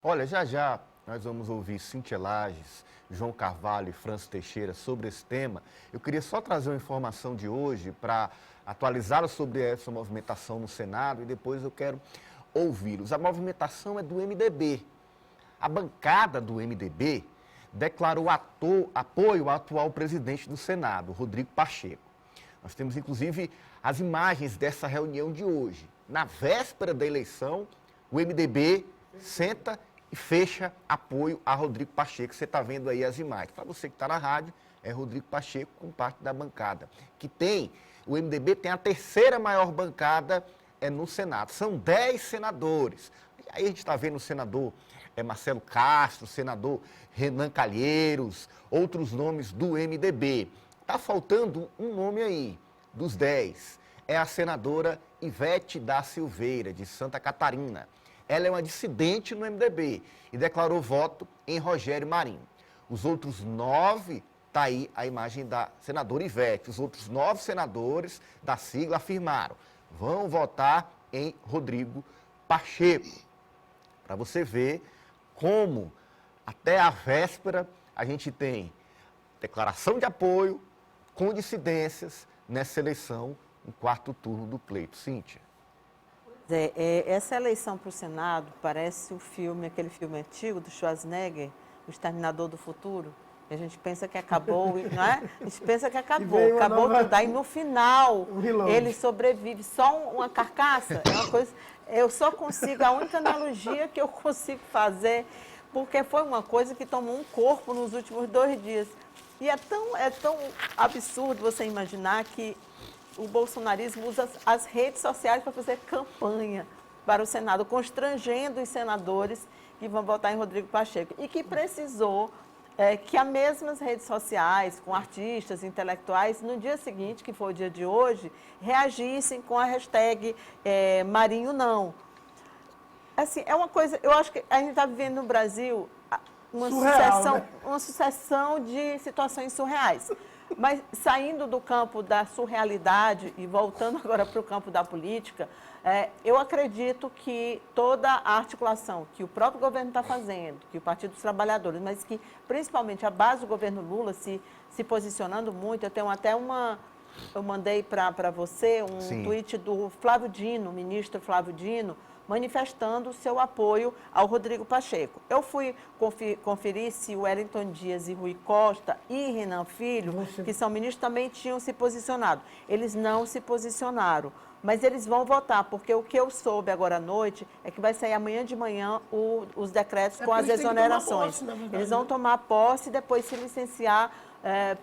Olha, já já nós vamos ouvir Cíntia Lages, João Carvalho e Francis Teixeira sobre esse tema. Eu queria só trazer uma informação de hoje para atualizá-la sobre essa movimentação no Senado e depois eu quero ouvi-los. A movimentação é do MDB. A bancada do MDB declarou apoio ao atual presidente do Senado, Rodrigo Pacheco. Nós temos, inclusive, as imagens dessa reunião de hoje. Na véspera da eleição, o MDB senta e fecha apoio a Rodrigo Pacheco. Você está vendo aí as imagens. Para você que está na rádio, é Rodrigo Pacheco com parte da bancada. O MDB tem a terceira maior bancada no Senado. São 10 senadores. Aí a gente está vendo o senador Marcelo Castro, o senador Renan Calheiros, outros nomes do MDB. Está faltando um nome aí, dos 10. É a senadora Ivete da Silveira, de Santa Catarina. Ela é uma dissidente no MDB e declarou voto em Rogério Marinho. Os outros 9, está aí a imagem da senadora Ivete, os outros 9 senadores da sigla afirmaram, vão votar em Rodrigo Pacheco. Para você ver como, até a véspera, a gente tem declaração de apoio com dissidências nessa eleição, no quarto turno do pleito. Cíntia. Essa eleição para o Senado parece aquele filme antigo do Schwarzenegger, O Exterminador do Futuro. A gente pensa que acabou, não é? A gente pensa que acabou tudo. Aí no final ele sobrevive, só uma carcaça, é uma coisa. Eu só consigo, a única analogia que eu consigo fazer, porque foi uma coisa que tomou um corpo nos últimos 2 dias. E é tão absurdo você imaginar que o bolsonarismo usa as redes sociais para fazer campanha para o Senado, constrangendo os senadores que vão votar em Rodrigo Pacheco. E que precisou que as mesmas redes sociais, com artistas, intelectuais, no dia seguinte, que foi o dia de hoje, reagissem com a hashtag Marinho Não. Assim, é uma coisa, eu acho que a gente está vivendo no Brasil uma sucessão de situações surreais. Mas saindo do campo da surrealidade e voltando agora para o campo da política, eu acredito que toda a articulação que o próprio governo está fazendo, que o Partido dos Trabalhadores, mas que principalmente a base do governo Lula se posicionando muito, eu mandei para você um tweet do Flávio Dino, ministro Flávio Dino, manifestando o seu apoio ao Rodrigo Pacheco. Eu fui conferir se o Wellington Dias e Rui Costa e Renan Filho, que são ministros, também tinham se posicionado. Eles não se posicionaram, mas eles vão votar, porque o que eu soube agora à noite é que vai sair amanhã de manhã os decretos com as exonerações. Eles vão tomar posse e depois se licenciar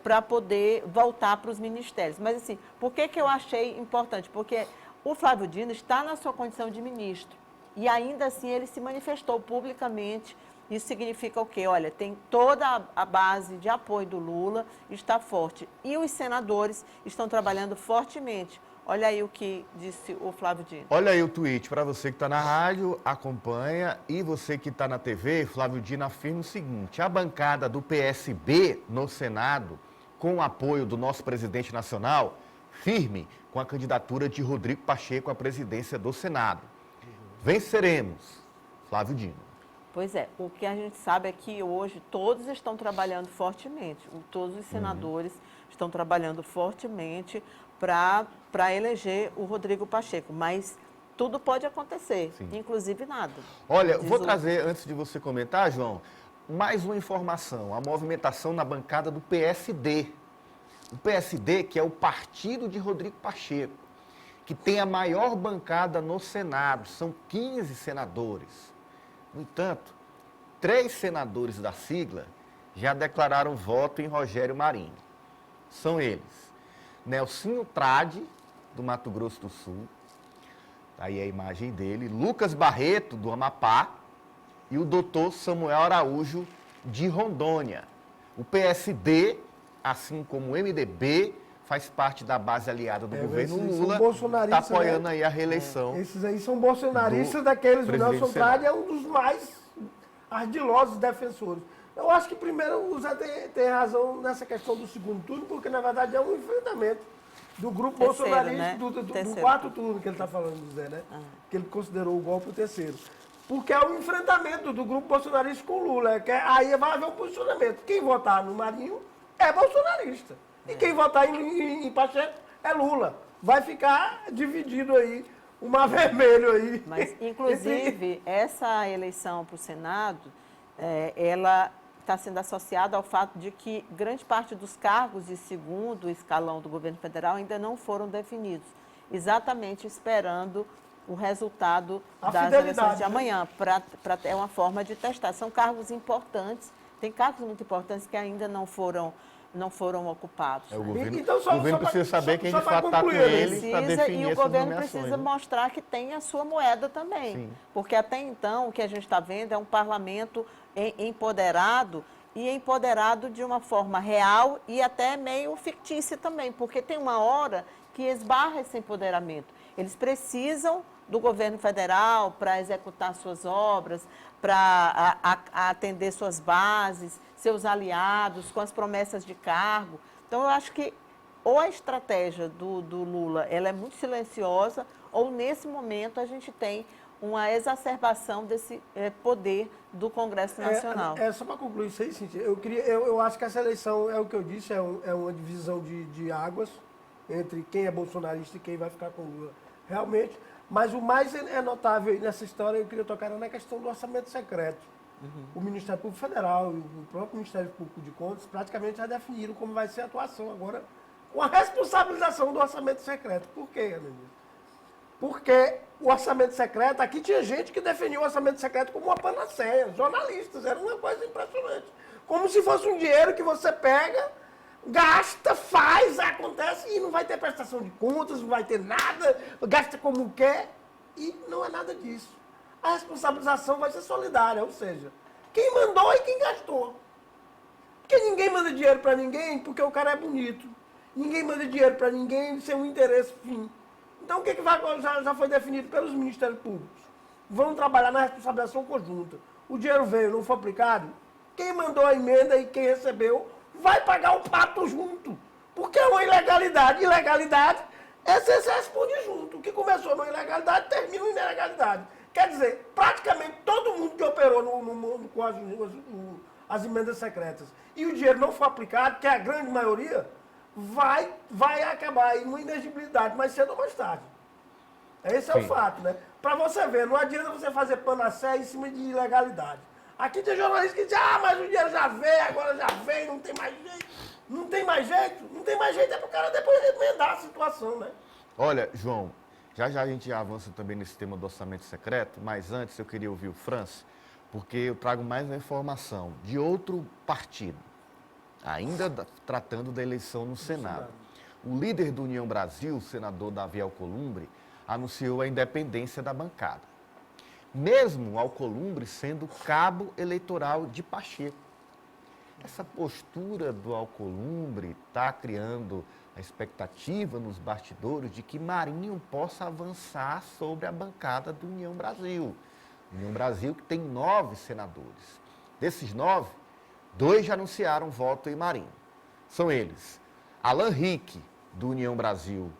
para poder voltar para os ministérios. Mas, assim, por que eu achei importante? Porque o Flávio Dino está na sua condição de ministro e ainda assim ele se manifestou publicamente. Isso significa o quê? Olha, tem toda a base de apoio do Lula, está forte. E os senadores estão trabalhando fortemente. Olha aí o que disse o Flávio Dino. Olha aí o tweet, para você que está na rádio, acompanha, e você que está na TV, Flávio Dino afirma o seguinte: a bancada do PSB no Senado, com o apoio do nosso presidente nacional, firme com a candidatura de Rodrigo Pacheco à presidência do Senado. Venceremos. Flávio Dino. Pois é, o que a gente sabe é que hoje todos estão trabalhando fortemente, todos os senadores estão trabalhando fortemente para eleger o Rodrigo Pacheco, mas tudo pode acontecer, inclusive nada. Olha, vou trazer, antes de você comentar, João, mais uma informação, a movimentação na bancada do PSD. O PSD, que é o partido de Rodrigo Pacheco, que tem a maior bancada no Senado, são 15 senadores. No entanto, 3 senadores da sigla já declararam voto em Rogério Marinho. São eles: Nelsinho Trade, do Mato Grosso do Sul, aí a imagem dele, Lucas Barreto, do Amapá, e o doutor Samuel Araújo, de Rondônia. O PSD, assim como o MDB, faz parte da base aliada do governo Lula, está apoiando aí a reeleição. Esses aí são bolsonaristas daqueles. O Nelson Trade é um dos mais ardilosos defensores. Eu acho que primeiro o Zé tem razão nessa questão do segundo turno, porque na verdade é um enfrentamento do grupo bolsonarista, né? do quarto turno que ele está falando, Zé, né? Que ele considerou o golpe o terceiro. porque é o enfrentamento do grupo bolsonarista com o Lula. Aí vai haver um posicionamento. Quem votar no Marinho é bolsonarista. E quem votar em Pacheco é Lula. Vai ficar dividido aí, o mar vermelho aí. Mas, inclusive, essa eleição para o Senado, ela está sendo associada ao fato de que grande parte dos cargos de segundo escalão do governo federal ainda não foram definidos, exatamente esperando o resultado das eleições de amanhã, é uma forma de testar. São cargos importantes, tem cargos muito importantes que ainda não foram ocupados. O governo precisa saber quem de fato está com ele para definir e o essas governo nomeações, precisa né? mostrar que tem a sua moeda também. Sim. Porque até então o que a gente está vendo é um parlamento empoderado e empoderado de uma forma real e até meio fictícia também, porque tem uma hora que esbarra esse empoderamento. Eles precisam do governo federal para executar suas obras, para atender suas bases, seus aliados, com as promessas de cargo. Então, eu acho que ou a estratégia do Lula ela é muito silenciosa, ou nesse momento a gente tem uma exacerbação desse poder do Congresso Nacional. Só para concluir isso aí, Cíntia, eu acho que essa eleição, é o que eu disse, é uma divisão de águas entre quem é bolsonarista e quem vai ficar com o Lula. Realmente, mas o mais notável nessa história, eu queria tocar na questão do orçamento secreto. O Ministério Público Federal e o próprio Ministério Público de Contas praticamente já definiram como vai ser a atuação agora com a responsabilização do orçamento secreto. Por quê, Ananias? Porque o orçamento secreto, aqui tinha gente que definiu o orçamento secreto como uma panaceia, jornalistas, era uma coisa impressionante. Como se fosse um dinheiro que você pega, gasta, faz, acontece e não vai ter prestação de contas, não vai ter nada, gasta como quer e não é nada disso. A responsabilização vai ser solidária, ou seja, quem mandou e quem gastou. Porque ninguém manda dinheiro para ninguém porque o cara é bonito. Ninguém manda dinheiro para ninguém sem um interesse fim. Então, o que já foi definido pelos Ministérios Públicos? Vão trabalhar na responsabilização conjunta. O dinheiro veio, não foi aplicado? Quem mandou a emenda e quem recebeu vai pagar o pato junto. Porque é uma ilegalidade. Ilegalidade você responde junto. O que começou na ilegalidade termina na ilegalidade. Quer dizer, praticamente todo mundo que operou com as emendas secretas e o dinheiro não foi aplicado, que é a grande maioria, vai acabar em uma inegibilidade mais cedo ou mais tarde. Esse é o fato, né? Para você ver, não adianta você fazer panaceia em cima de ilegalidade. Aqui tem jornalistas que dizem, mas o dinheiro já veio, agora já veio, não tem mais jeito. Não tem mais jeito? Não tem mais jeito é para o cara depois remendar a situação, né? Olha, João, já a gente avança também nesse tema do orçamento secreto, mas antes eu queria ouvir o Franz, porque eu trago mais uma informação de outro partido, ainda tratando da eleição no Senado. O líder do União Brasil, o senador Davi Alcolumbre, anunciou a independência da bancada. Mesmo Alcolumbre sendo cabo eleitoral de Pacheco. Essa postura do Alcolumbre está criando a expectativa nos bastidores de que Marinho possa avançar sobre a bancada do União Brasil. União Brasil que tem 9 senadores. Desses 9, 2 já anunciaram voto em Marinho. São eles, Alan Rick, do União Brasil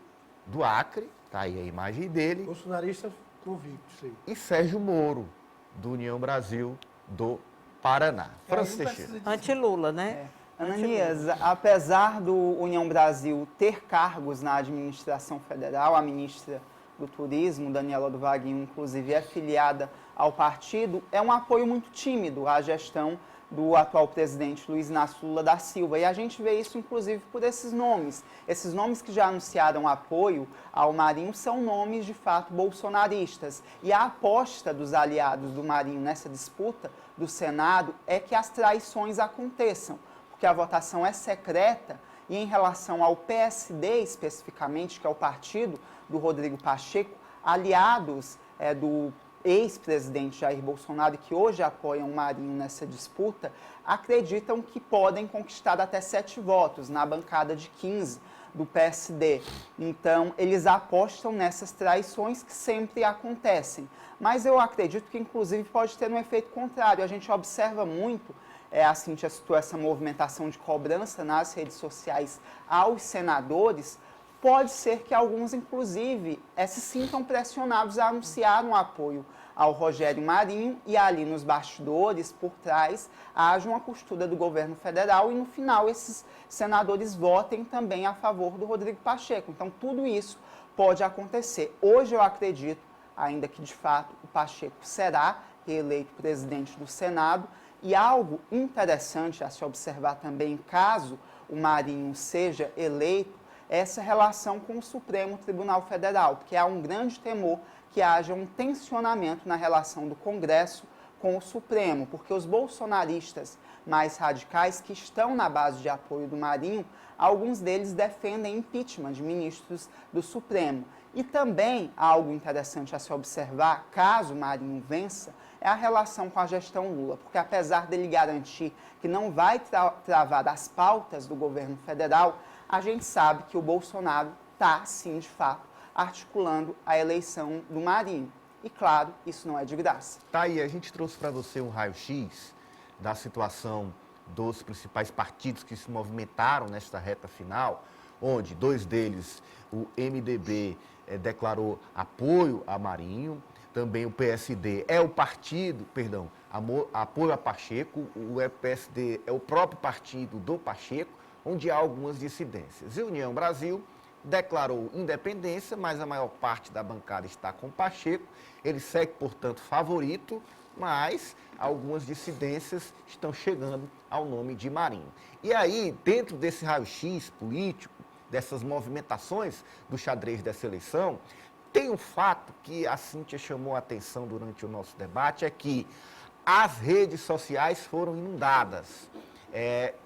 do Acre, está aí a imagem dele. Bolsonarista convicto, sim. E Sérgio Moro, do União Brasil do Paraná. Francis Teixeira. Anti-Lula, né? Ananias, apesar do União Brasil ter cargos na administração federal, a ministra do Turismo, Daniela do Vaguinho, inclusive é filiada ao partido, é um apoio muito tímido à gestão do atual presidente Luiz Inácio Lula da Silva. E a gente vê isso, inclusive, por esses nomes. Esses nomes que já anunciaram apoio ao Marinho são nomes, de fato, bolsonaristas. E a aposta dos aliados do Marinho nessa disputa do Senado é que as traições aconteçam, porque a votação é secreta e em relação ao PSD, especificamente, que é o partido do Rodrigo Pacheco, aliados do ex-presidente Jair Bolsonaro, que hoje apoiam o Marinho nessa disputa, acreditam que podem conquistar até 7 votos na bancada de 15 do PSD. Então, eles apostam nessas traições que sempre acontecem. Mas eu acredito que, inclusive, pode ter um efeito contrário. A gente observa muito, a Cíntia citou essa movimentação de cobrança nas redes sociais aos senadores. Pode ser que alguns, inclusive, se sintam pressionados a anunciar um apoio ao Rogério Marinho e ali nos bastidores, por trás, haja uma costura do governo federal e no final esses senadores votem também a favor do Rodrigo Pacheco. Então tudo isso pode acontecer. Hoje eu acredito, ainda que de fato o Pacheco será reeleito presidente do Senado, e algo interessante a se observar também, caso o Marinho seja eleito, é essa relação com o Supremo Tribunal Federal, porque há um grande temor que haja um tensionamento na relação do Congresso com o Supremo, porque os bolsonaristas mais radicais que estão na base de apoio do Marinho, alguns deles defendem impeachment de ministros do Supremo. E também algo interessante a se observar, caso o Marinho vença, é a relação com a gestão Lula, porque apesar dele garantir que não vai travar as pautas do governo federal, a gente sabe que o Bolsonaro está, sim, de fato, articulando a eleição do Marinho. E, claro, isso não é de graça. Tá aí, a gente trouxe para você um raio-x da situação dos principais partidos que se movimentaram nesta reta final, onde dois deles, o MDB, declarou apoio a Marinho, também o PSD é o partido, perdão, apoio a Pacheco, o PSD é o próprio partido do Pacheco, onde há algumas dissidências. E a União Brasil declarou independência, mas a maior parte da bancada está com Pacheco. Ele segue, portanto, favorito, mas algumas dissidências estão chegando ao nome de Marinho. E aí, dentro desse raio-x político, dessas movimentações do xadrez dessa eleição, tem um fato que a Cíntia chamou a atenção durante o nosso debate, é que as redes sociais foram inundadas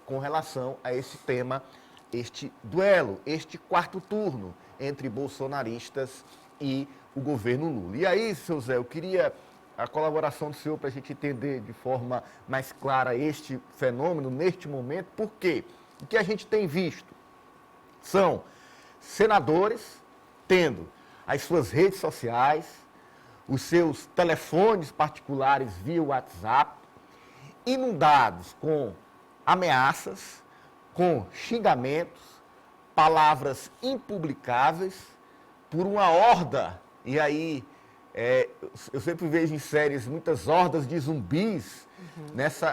com relação a esse tema, este duelo, este quarto turno entre bolsonaristas e o governo Lula. E aí, seu Zé, eu queria a colaboração do senhor para a gente entender de forma mais clara este fenômeno neste momento, porque o que a gente tem visto são senadores tendo as suas redes sociais, os seus telefones particulares via WhatsApp, inundados com ameaças, com xingamentos, palavras impublicáveis, por uma horda. E aí, eu sempre vejo em séries muitas hordas de zumbis.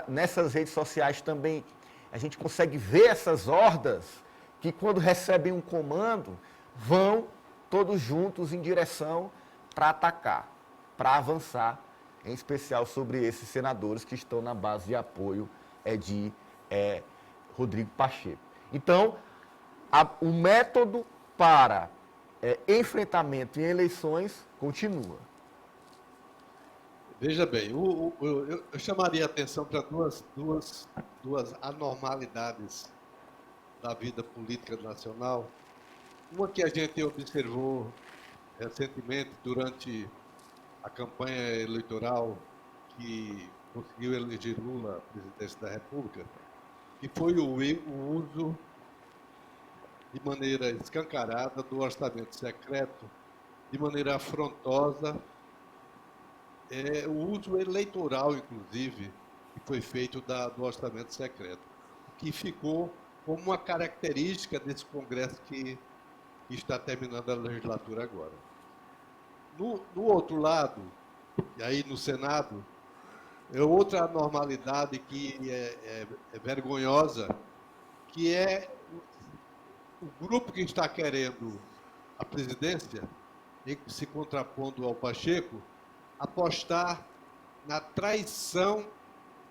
Nessas redes sociais também a gente consegue ver essas hordas que, quando recebem um comando, vão todos juntos em direção para atacar, para avançar, em especial sobre esses senadores que estão na base de apoio de Rodrigo Pacheco. Então, o método para enfrentamento em eleições continua. Veja bem, eu chamaria a atenção para duas anormalidades da vida política nacional. Uma que a gente observou recentemente durante a campanha eleitoral que conseguiu eleger Lula presidente da República, que foi o uso de maneira escancarada do orçamento secreto, de maneira afrontosa, o uso eleitoral, inclusive, que foi feito do orçamento secreto, que ficou como uma característica desse Congresso que está terminando a legislatura agora. No outro lado, e aí no Senado, é outra anormalidade que é vergonhosa, que é o grupo que está querendo a presidência, se contrapondo ao Pacheco, apostar na traição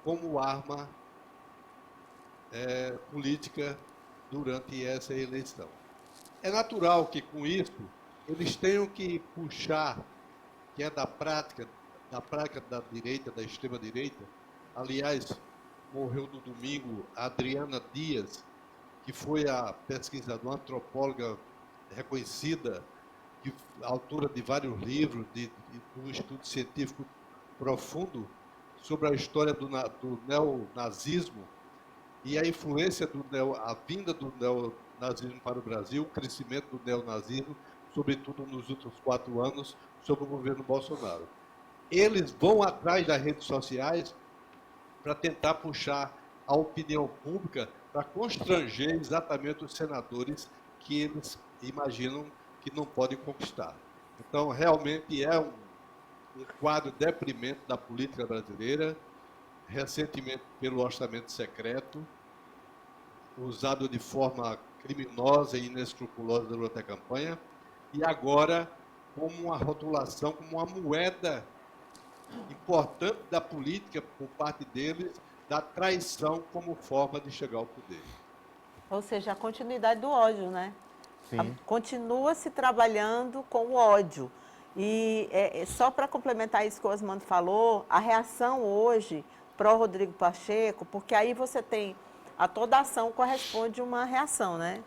como arma política durante essa eleição. É natural que, com isso, eles tenham que puxar, que é da prática da direita, da extrema-direita. Aliás, morreu no domingo a Adriana Dias, que foi a pesquisadora, uma antropóloga reconhecida, autora de vários livros, de um estudo científico profundo sobre a história do neonazismo e a influência a vinda do neonazismo para o Brasil, o crescimento do neonazismo, sobretudo nos últimos 4 anos, sob o governo Bolsonaro. Eles vão atrás das redes sociais para tentar puxar a opinião pública para constranger exatamente os senadores que eles imaginam que não podem conquistar. Então, realmente um quadro deprimente da política brasileira, recentemente pelo orçamento secreto, usado de forma criminosa e inescrupulosa durante a campanha, e agora como uma rotulação, como uma moeda importante da política por parte deles, da traição como forma de chegar ao poder. Ou seja, a continuidade do ódio, né? Sim. Continua se trabalhando com o ódio. E só para complementar isso que o Osmando falou, a reação hoje pró Rodrigo Pacheco, porque aí você tem, a toda ação corresponde uma reação, né?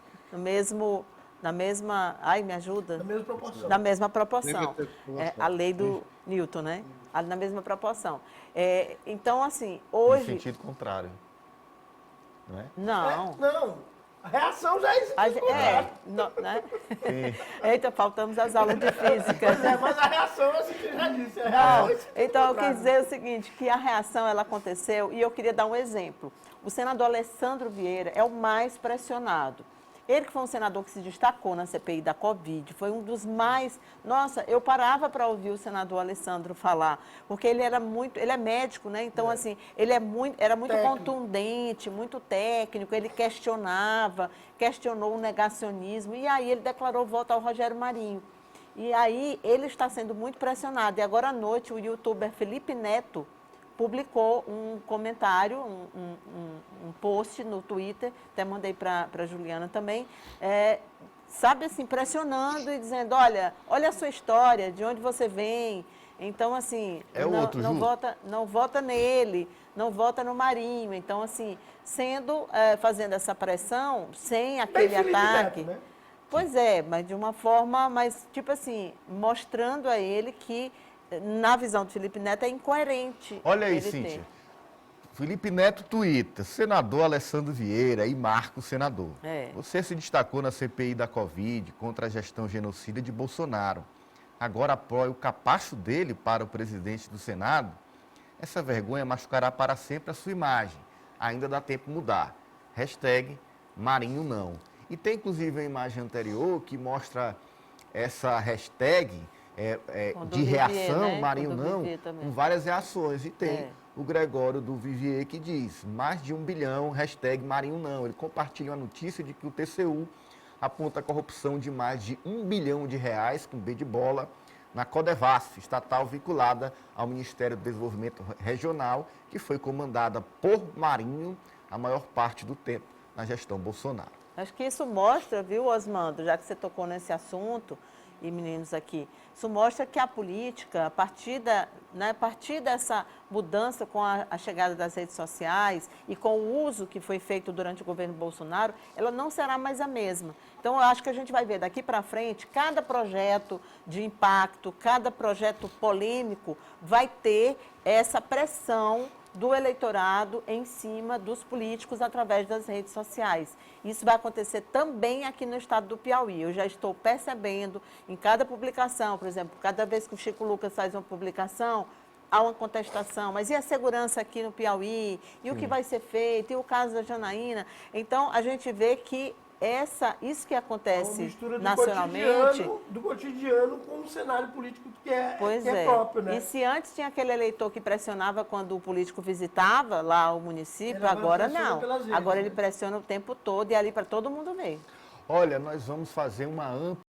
Na mesma, ai, me ajuda? Na mesma proporção. Na mesma proporção. Mesma A lei do Newton, né? Na mesma proporção. Então, assim, No hoje... sentido contrário. Não é? Não. Não. A reação já existe. Né? Eita, faltamos as aulas de física. Mas a reação, assim que eu já disse. Então, eu quis dizer o seguinte, que a reação, ela aconteceu, e eu queria dar um exemplo. O senador Alessandro Vieira é o mais pressionado. Ele que foi um senador que se destacou na CPI da Covid, foi um dos mais... Nossa, eu parava para ouvir o senador Alessandro falar, porque ele é médico, né? Então, assim, ele era muito Técnico. contundente, muito técnico, ele questionou o negacionismo, e aí ele declarou voto ao Rogério Marinho. E aí ele está sendo muito pressionado. E agora à noite o youtuber Felipe Neto publicou um comentário, um post no Twitter, até mandei para a Juliana também, sabe assim, pressionando e dizendo, olha a sua história, de onde você vem. Então, assim, não vota nele, não vota no Marinho. Então, assim, fazendo essa pressão, sem aquele ataque. Neto, né? Pois é, mas de uma forma, mas tipo assim, mostrando a ele que, na visão do Felipe Neto, é incoerente. Olha aí, ele Cíntia. ter. Felipe Neto tuita, senador Alessandro Vieira e Marco, senador. Você se destacou na CPI da Covid contra a gestão genocida de Bolsonaro. Agora apoia o capacho dele para o presidente do Senado? Essa vergonha machucará para sempre a sua imagem. Ainda dá tempo de mudar. Marinho não. E tem inclusive a imagem anterior que mostra essa hashtag de reação, né? Marinho não, com várias reações. E tem o Gregório do Vivier que diz, mais de 1 bilhão, Marinho não. Ele compartilha uma notícia de que o TCU aponta a corrupção de mais de R$1 bilhão, com B de bola, na Codevasf, estatal vinculada ao Ministério do Desenvolvimento Regional, que foi comandada por Marinho a maior parte do tempo na gestão Bolsonaro. Acho que isso mostra, viu, Osmando, já que você tocou nesse assunto, e meninos aqui, isso mostra que a política, a partir dessa mudança com a chegada das redes sociais e com o uso que foi feito durante o governo Bolsonaro, ela não será mais a mesma. Então, eu acho que a gente vai ver daqui para frente, cada projeto de impacto, cada projeto polêmico vai ter essa pressão do eleitorado em cima dos políticos através das redes sociais. Isso vai acontecer também aqui no estado do Piauí. Eu já estou percebendo em cada publicação, por exemplo, cada vez que o Chico Lucas faz uma publicação, há uma contestação, mas e a segurança aqui no Piauí? E o que vai ser feito? E o caso da Janaína? Então, a gente vê que isso que acontece nacionalmente... do cotidiano com o cenário político que é próprio, né? E se antes tinha aquele eleitor que pressionava quando o político visitava lá o município, agora não. Agora ele pressiona o tempo todo e ali para todo mundo ver. Olha, nós vamos fazer uma ampla